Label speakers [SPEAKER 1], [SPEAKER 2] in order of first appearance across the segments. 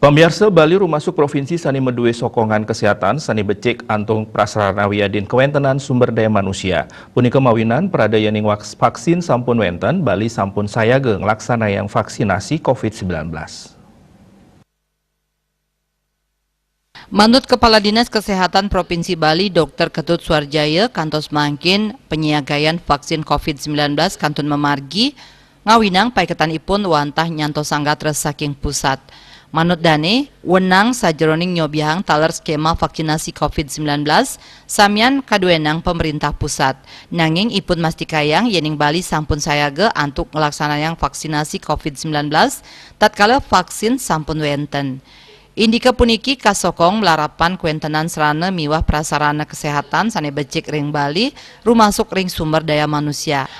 [SPEAKER 1] Pemirsa Bali Rumasuk Provinsi Sani Medue Sokongan Kesehatan Sani Becik Antung Prasarana Wiadin Kewentenan Sumber Daya Manusia. Punika mawinan peradayaning vaksin sampun wenten Bali sampun sayageung nglaksana vaksinasi COVID-19.
[SPEAKER 2] Manut Kepala Dinas Kesehatan Provinsi Bali, Dr. Ketut Suarjaya, kantos mangkin penyiagayan vaksin COVID-19 kantun memargi, ngawinang paiketanipun wantah nyantos sanggatres saking pusat. Manut Dane, wenang sajeroning nyobiahang taler skema vaksinasi COVID-19, samian kaduenang pemerintah pusat. Nanging ipun mastikayang yening Bali sampun sayage antuk ngelaksanayang vaksinasi COVID-19, tatkala vaksin sampun wenten. Indika puniki kasokong melarapan kuentenan serana miwah prasarana kesehatan sane becik ring Bali, rumasuk ring sumber daya manusia.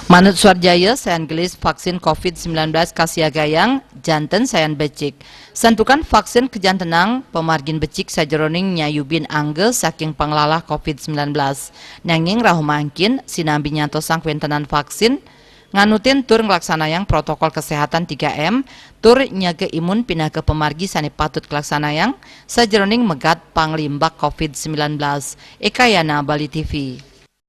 [SPEAKER 2] Manut Suarjaya, sayan gelis vaksin COVID-19 kasiagayang janten sayan becik. Santukan vaksin kejantenang pemargin becik sajeroning nyayubin angge saking panglalah COVID-19. Nanging rahumangkin sinambi nyantos sang kuentenan vaksin nganutin tur ngelaksanayang protokol kesehatan 3M, tur nyaga imun pindah ke pemargi sane patut kelaksanayang sajeroning megat panglimbak COVID-19. Ekayana Bali TV.